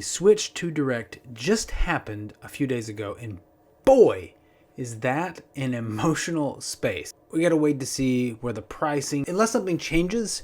The Switch 2 Direct just happened a few days ago, and boy, is that an emotional space. We gotta wait to see where the pricing, unless something changes,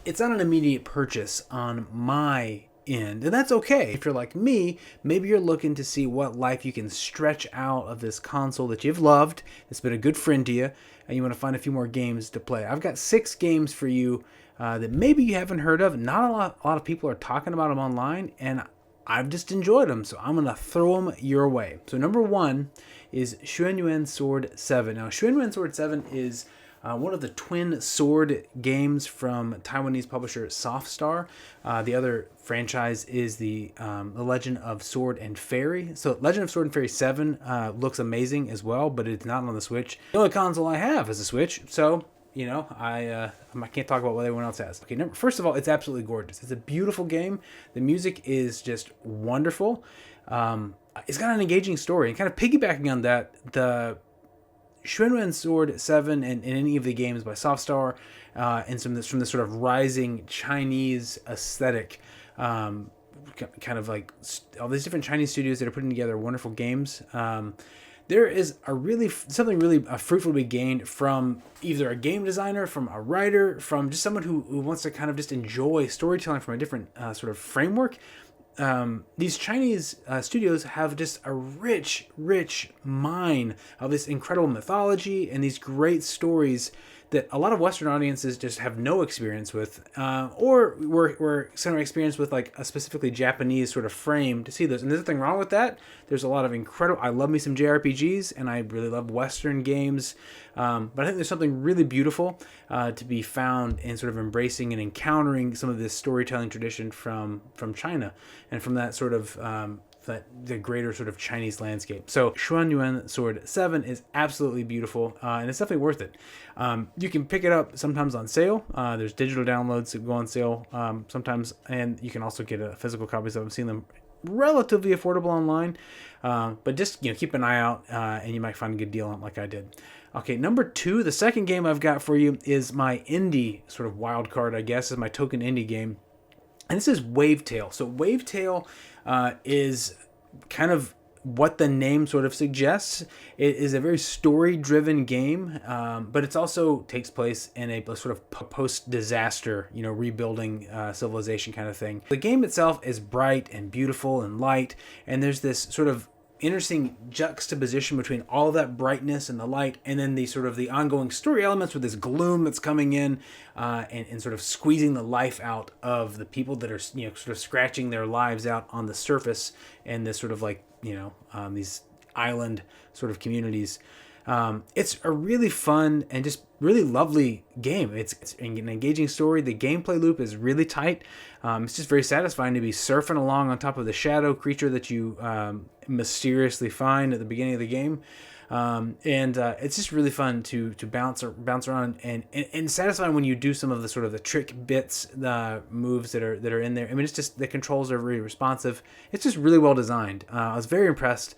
it's not an immediate purchase on my end, and that's okay. If you're like me, maybe you're looking to see what life you can stretch out of this console that you've loved, it's been a good friend to you, and you want to find a few more games to play. I've got 6 games for you that maybe you haven't heard of. Not a lot of people are talking about them online, and I've just enjoyed them, so I'm going to throw them your way. So number 1 is Xuanyuan Sword 7. Now, Xuanyuan Sword 7 is one of the twin sword games from Taiwanese publisher Softstar. The other franchise is the Legend of Sword and Fairy. So Legend of Sword and Fairy 7 looks amazing as well, but it's not on the Switch. The only console I have is a Switch, so I can't talk about what everyone else has. Okay, first of all, it's absolutely gorgeous. It's a beautiful game. The music is just wonderful. It's got an engaging story, and kind of piggybacking on that, the Xuanyuan Sword 7 and any of the games by Softstar and from this sort of rising Chinese aesthetic, kind of like all these different Chinese studios that are putting together wonderful games. There is something really fruitful to be gained from either a game designer, from a writer, from just someone who wants to kind of just enjoy storytelling from a different sort of framework. These Chinese studios have just a rich mine of this incredible mythology and these great stories that a lot of Western audiences just have no experience with, or were center experience with like a specifically Japanese sort of frame to see those. And there's nothing wrong with that. There's a lot of incredible. I love me some JRPGs, and I really love Western games. But I think there's something really beautiful to be found in sort of embracing and encountering some of this storytelling tradition from China and from that sort of the greater sort of Chinese landscape. So Xuanyuan Sword 7 is absolutely beautiful, and it's definitely worth it. You can pick it up sometimes on sale. There's digital downloads that go on sale sometimes, and you can also get a physical copy. So I've seen them relatively affordable online, but just keep an eye out, and you might find a good deal on it like I did. Okay, number 2, the second game I've got for you is my indie sort of wild card, I guess, is my token indie game. And this is Wavetale. So Wavetale is kind of what the name sort of suggests. It is a very story-driven game, but it also takes place in a sort of post-disaster, rebuilding civilization kind of thing. The game itself is bright and beautiful and light, and there's this sort of interesting juxtaposition between all of that brightness and the light, and then the sort of the ongoing story elements with this gloom that's coming in, and sort of squeezing the life out of the people that are sort of scratching their lives out on the surface, and this sort of like these island sort of communities. It's a really fun and just really lovely game. It's an engaging story. The gameplay loop is really tight. It's just very satisfying to be surfing along on top of the shadow creature that you mysteriously find at the beginning of the game. And it's just really fun to bounce around and satisfying when you do some of the sort of the trick bits, the moves that are in there. I mean, it's just the controls are really responsive. It's just really well designed. I was very impressed.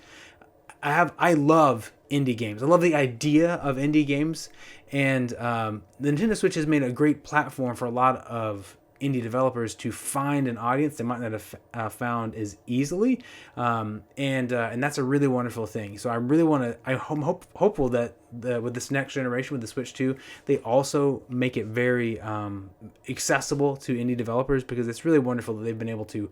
I love indie games. I love the idea of indie games, and the Nintendo Switch has made a great platform for a lot of indie developers to find an audience they might not have found as easily, and that's a really wonderful thing. So I really want to. I'm hopeful that with this next generation, with the Switch 2, they also make it very accessible to indie developers, because it's really wonderful that they've been able to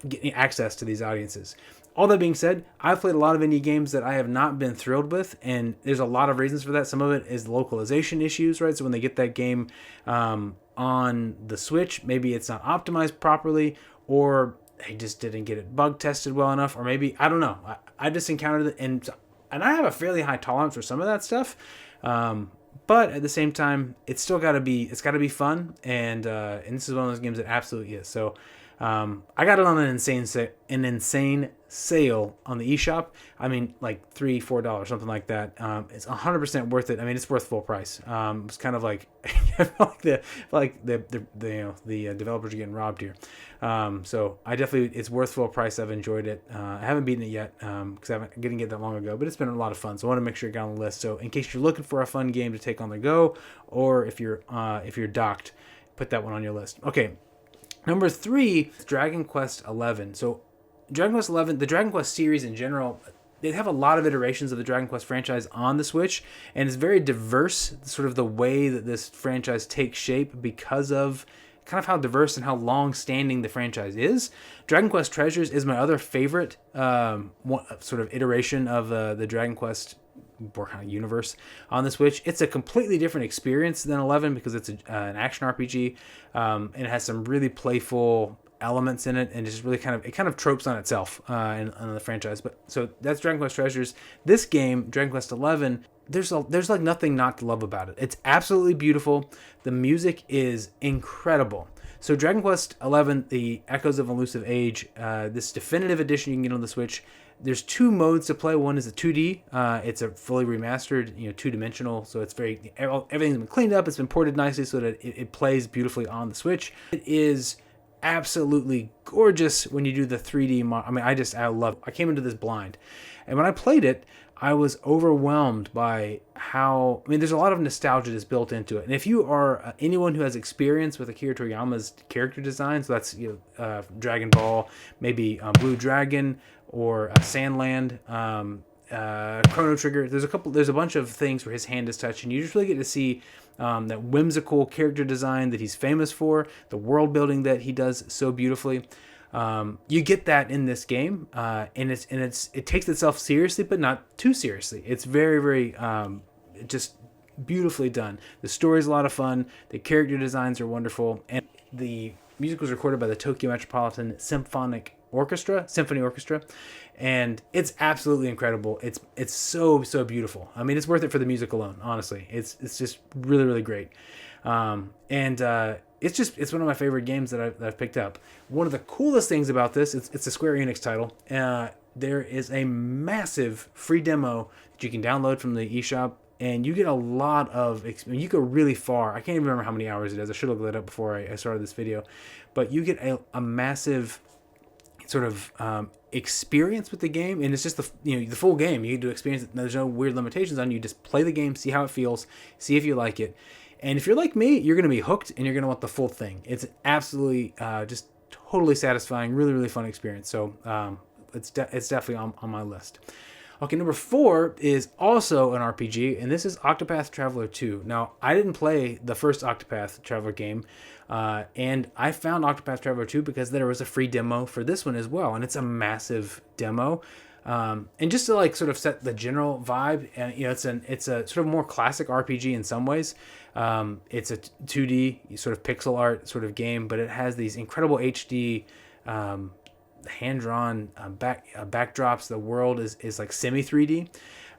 get access to these audiences. All that being said, I've played a lot of indie games that I have not been thrilled with, and there's a lot of reasons for that. Some of it is localization issues, right? So when they get that game on the Switch, maybe it's not optimized properly, or they just didn't get it bug tested well enough, or maybe, I don't know. I just encountered it, and I have a fairly high tolerance for some of that stuff. But at the same time, it's got to be fun, and this is one of those games that absolutely is. So I got it on an insane sale on the eShop. I mean, like $3-4, something like that. It's 100% worth it. I mean, it's worth full price. It's kind of like I feel like the developers are getting robbed here. So it's worth full price. I've enjoyed it. I haven't beaten it yet because I didn't get that long ago, but it's been a lot of fun. So I want to make sure it got on the list. So in case you're looking for a fun game to take on the go, or if you're docked, put that one on your list. Okay. Number 3, Dragon Quest 11. So Dragon Quest 11, the Dragon Quest series in general, they have a lot of iterations of the Dragon Quest franchise on the Switch, and it's very diverse, sort of the way that this franchise takes shape because of kind of how diverse and how long-standing the franchise is. Dragon Quest Treasures is my other favorite sort of iteration of the Dragon Quest universe on the Switch. It's a completely different experience than 11 because it's an action RPG, and it has some really playful elements in it, and it's just really kind of tropes on itself in the franchise. But so that's Dragon Quest Treasures. This game, Dragon Quest 11, there's like nothing not to love about it. It's absolutely beautiful. The music is incredible. So Dragon Quest 11, The Echoes of Elusive Age, this definitive edition you can get on the Switch. There's 2 modes to play. One is a 2D. It's a fully remastered, 2-dimensional. So it's everything's been cleaned up. It's been ported nicely so that it plays beautifully on the Switch. It is absolutely gorgeous when you do the 3D. I love it. I came into this blind, and when I played it, I was overwhelmed by how, there's a lot of nostalgia that's built into it. And if you are anyone who has experience with Akira Toriyama's character design, so that's Dragon Ball, maybe Blue Dragon, or Sandland, Chrono Trigger. There's a bunch of things where his hand is touched, and you just really get to see that whimsical character design that he's famous for, the world building that he does so beautifully. You get that in this game, and it takes itself seriously, but not too seriously. It's very, very just beautifully done. The story's a lot of fun. The character designs are wonderful, and the music was recorded by the Tokyo Metropolitan Symphony Orchestra, and it's absolutely incredible. It's so beautiful. It's worth it for the music alone. Honestly, it's just really, really great. It's one of my favorite games that I've picked up. One of the coolest things about this, it's a Square Enix title. There is a massive free demo that you can download from the eShop, and you get a lot of experience. You go really far. I can't even remember how many hours it is. I should have looked that up before I started this video. But you get a massive sort of experience with the game, and it's just the full game. You get to experience it. There's no weird limitations on you. Just play the game, see how it feels, see if you like it. And if you're like me, you're going to be hooked, and you're going to want the full thing. It's absolutely just totally satisfying, really, really fun experience. So it's definitely on my list. Okay, number 4 is also an RPG, and this is Octopath Traveler 2. Now, I didn't play the first Octopath Traveler game, and I found Octopath Traveler 2 because there was a free demo for this one as well, and it's a massive demo. And just to sort of set the general vibe, it's a sort of more classic RPG in some ways. It's a 2D sort of pixel art sort of game, but it has these incredible HD hand-drawn backdrops. The world is like semi 3D,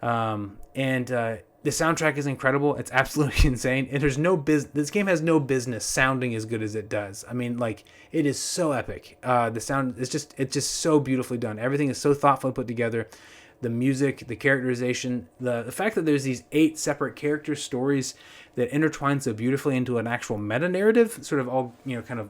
and the soundtrack is incredible. It's absolutely insane, and this game has no business sounding as good as it does. It is so epic. The sound is it's so beautifully done. Everything is so thoughtfully put together. The music, the characterization, the fact that there's these 8 separate character stories that intertwine so beautifully into an actual meta narrative, sort of all kind of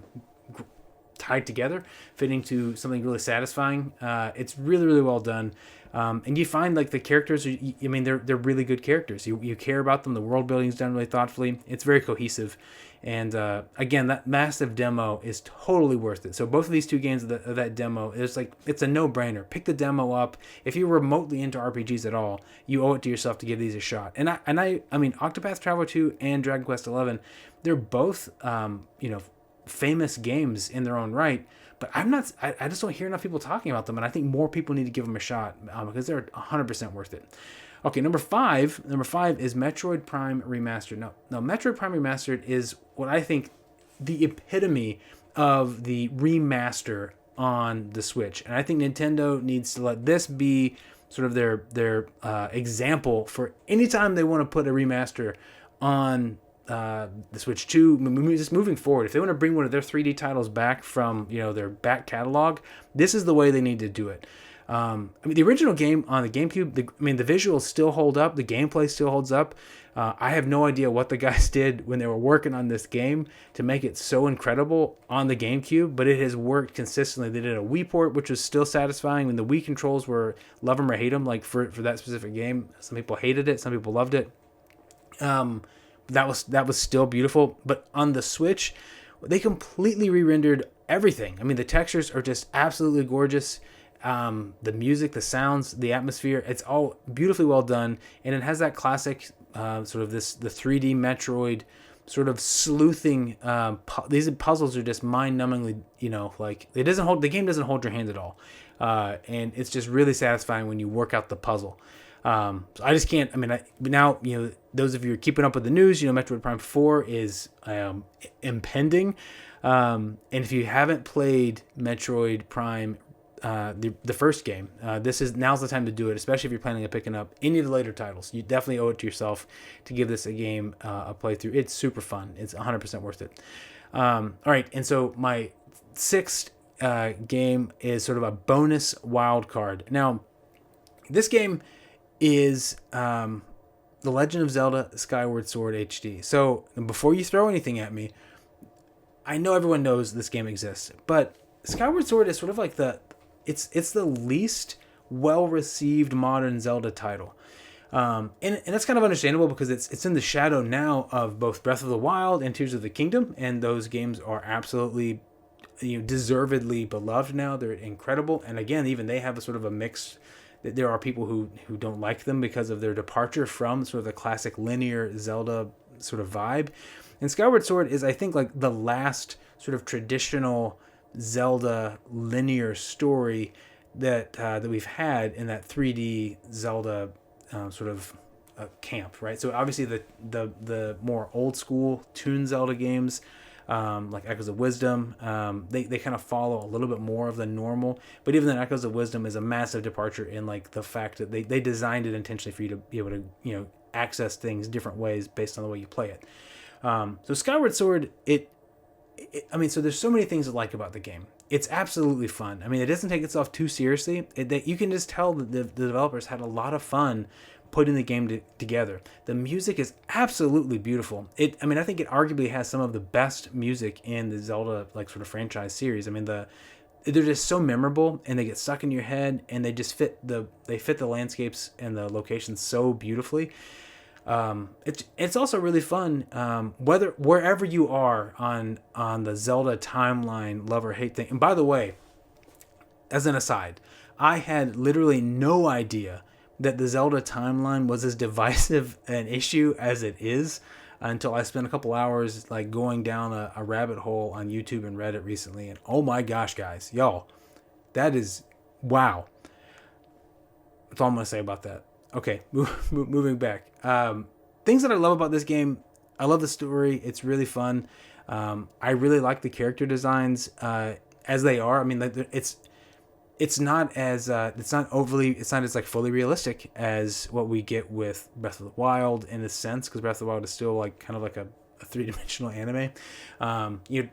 tied together, fitting to something really satisfying. It's really, really well done. And you find the characters, they're really good characters. You care about them. The world building is done really thoughtfully. It's very cohesive. And again, that massive demo is totally worth it. So both of these 2 games of that demo, it's a no-brainer. Pick the demo up. If you're remotely into RPGs at all, you owe it to yourself to give these a shot. And Octopath Traveler 2 and Dragon Quest 11, they're both famous games in their own right, but I just don't hear enough people talking about them, and I think more people need to give them a shot because they're 100% worth it. Okay, number five is Metroid Prime Remastered. Now Metroid Prime Remastered is what I think the epitome of the remaster on the Switch, and I think Nintendo needs to let this be sort of their example for anytime they want to put a remaster on the Switch 2, just moving forward. If they want to bring one of their 3D titles back from their back catalog, this is the way they need to do it. The original game on the GameCube, the visuals still hold up, the gameplay still holds up. I have no idea what the guys did when they were working on this game to make it so incredible on the GameCube, but it has worked consistently. They did a Wii port, which was still satisfying. When the Wii controls were love them or hate them, for that specific game. Some people hated it, some people loved it. That was still beautiful, but on the Switch, they completely re-rendered everything. I mean, the textures are just absolutely gorgeous. The music, the sounds, the atmosphere, it's all beautifully well done. And it has that classic sort of the 3D Metroid sort of sleuthing. These puzzles are just mind-numbingly, like the game doesn't hold your hand at all. And it's just really satisfying when you work out the puzzle. So I just can't. I mean, now those of you who are keeping up with the news, Metroid Prime 4 is impending. And if you haven't played Metroid Prime, the first game, now's the time to do it, especially if you're planning on picking up any of the later titles. You definitely owe it to yourself to give this a game a playthrough. It's super fun. It's 100% worth it. All right, and so my sixth game is sort of a bonus wild card. Now, this game is The Legend of Zelda Skyward Sword HD. So before you throw anything at me, I know everyone knows this game exists, but Skyward Sword is sort of like it's the least well-received modern Zelda title. And that's kind of understandable because it's in the shadow now of both Breath of the Wild and Tears of the Kingdom, and those games are absolutely deservedly beloved now. They're incredible, and again, even they have a sort of a mix. There are people who don't like them because of their departure from sort of the classic linear Zelda sort of vibe. And Skyward Sword is, I think, like the last sort of traditional Zelda linear story that we've had in that 3D Zelda sort of camp, right? So obviously the more old school Toon Zelda games, like Echoes of Wisdom, they kind of follow a little bit more of the normal, but even then Echoes of Wisdom is a massive departure in like the fact that they designed it intentionally for you to be able to access things different ways based on the way you play it. So Skyward Sword, so there's so many things I like about the game. It's absolutely fun. I mean, it doesn't take itself too seriously. You can just tell that the developers had a lot of fun putting the game together. The music is absolutely beautiful. I think it arguably has some of the best music in the Zelda like sort of franchise series. I mean, they're just so memorable and they get stuck in your head and they just fit the landscapes and the locations so beautifully. It's also really fun wherever you are on the Zelda timeline, love or hate thing. And by the way, as an aside, I had literally no idea that the Zelda timeline was as divisive an issue as it is until I spent a couple hours like going down a rabbit hole on YouTube and Reddit recently. And oh my gosh, guys, y'all, that is wow. That's all I'm gonna say about that. Okay, moving back. Things that I love about this game, I love the story. It's really fun. I really like the character designs as they are. I mean, it's not as like fully realistic as what we get with Breath of the Wild in a sense, because Breath of the Wild is still like kind of like a 3-dimensional anime.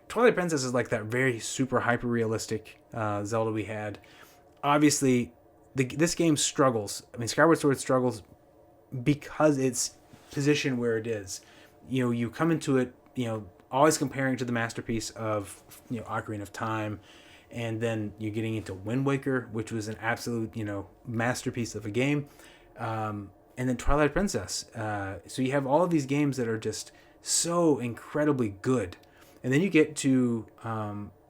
Twilight Princess is like that very super hyper realistic Zelda we had. Obviously, this game struggles. I mean, Skyward Sword struggles because it's positioned where it is. You come into it, always comparing to the masterpiece of Ocarina of Time, and then you're getting into Wind Waker, which was an absolute masterpiece of a game, and then Twilight Princess. So you have all of these games that are just so incredibly good, and then you get to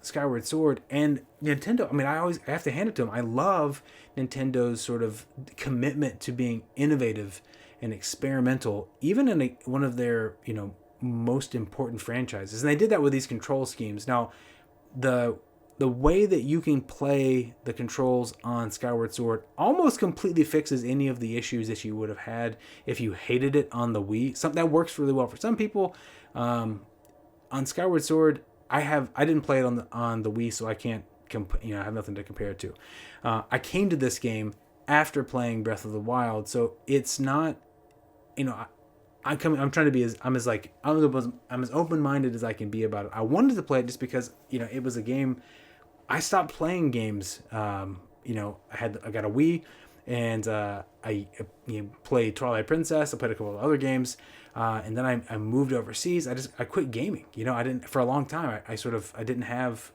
Skyward Sword and Nintendo. I mean, I have to hand it to them. I love Nintendo's sort of commitment to being innovative and experimental, even in one of their most important franchises. And they did that with these control schemes. Now, the way that you can play the controls on Skyward Sword almost completely fixes any of the issues that you would have had if you hated it on the Wii. Something that works really well for some people. On Skyward Sword, I didn't play it on the Wii, so I can't I have nothing to compare it to. I came to this game after playing Breath of the Wild, so it's not, I'm trying to be I'm as open-minded as I can be about it. I wanted to play it just because it was a game. I stopped playing games. I got a Wii, and I played Twilight Princess. I played a couple of other games, and then I moved overseas. I quit gaming. I didn't for a long time. I didn't have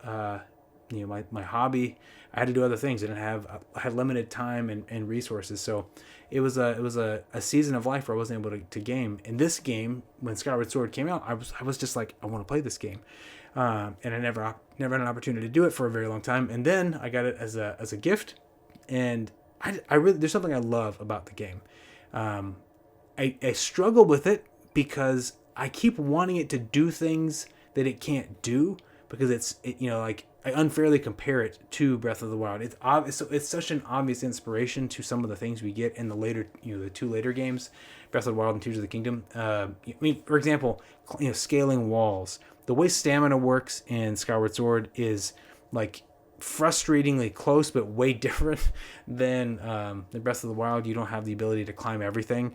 my hobby. I had to do other things. I had limited time and resources. So it was a season of life where I wasn't able to game. In this game, when Skyward Sword came out, I was just like, I want to play this game. And I never had an opportunity to do it for a very long time. And then I got it as a gift, and I really, there's something I love about the game. I struggle with it because I keep wanting it to do things that it can't do, because like I unfairly compare it to Breath of the Wild. It's obvious, so it's such an obvious inspiration to some of the things we get in the later, the two later games, Breath of the Wild and Tears of the Kingdom. For example, scaling walls. The way stamina works in Skyward Sword is like frustratingly close, but way different than the Breath of the Wild. You don't have the ability to climb everything,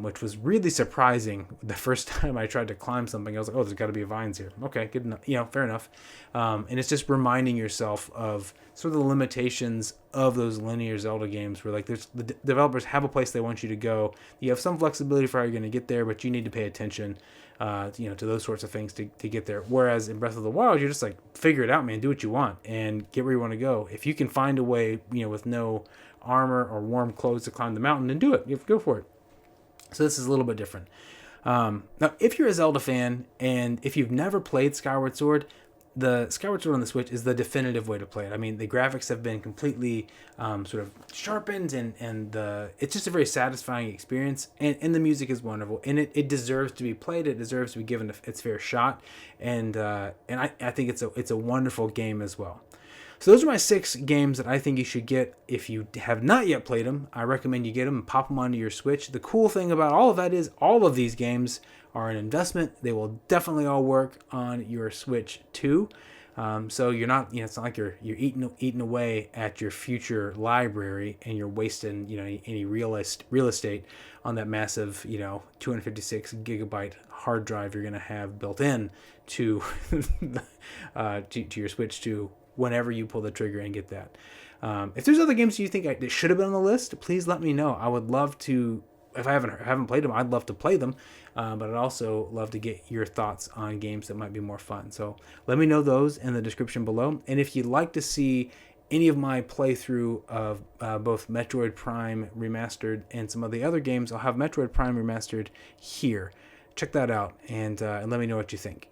which was really surprising. The first time I tried to climb something, I was like, oh, there's got to be vines here. Okay, good enough. Fair enough. And it's just reminding yourself of sort of the limitations of those linear Zelda games, where like the developers have a place they want you to go. You have some flexibility for how you're going to get there, but you need to pay attention to those sorts of things to get there. Whereas in Breath of the Wild, you're just like, figure it out, man. Do what you want and get where you want to go. If you can find a way, with no armor or warm clothes to climb the mountain, then do it. You have to go for it. So this is a little bit different. Now, if you're a Zelda fan and if you've never played Skyward Sword, the Skyward Sword on the Switch is the definitive way to play it. I mean, the graphics have been completely sort of sharpened, and it's just a very satisfying experience, and the music is wonderful, and it deserves to be played. It deserves to be given its fair shot, and I think it's a wonderful game as well. So those are my 6 games that I think you should get if you have not yet played them. I recommend you get them and pop them onto your Switch. The cool thing about all of that is all of these games are an investment. They will definitely all work on your Switch too. So you're not, it's not like you're eating away at your future library and you're wasting, any real estate on that massive, 256 gigabyte hard drive you're going to have built in to to your Switch too, whenever you pull the trigger and get that. If there's other games you think that should have been on the list, please let me know. I would love to. If I haven't played them, I'd love to play them, but I'd also love to get your thoughts on games that might be more fun. So let me know those in the description below. And if you'd like to see any of my playthrough of both Metroid Prime Remastered and some of the other games, I'll have Metroid Prime Remastered here. Check that out and let me know what you think.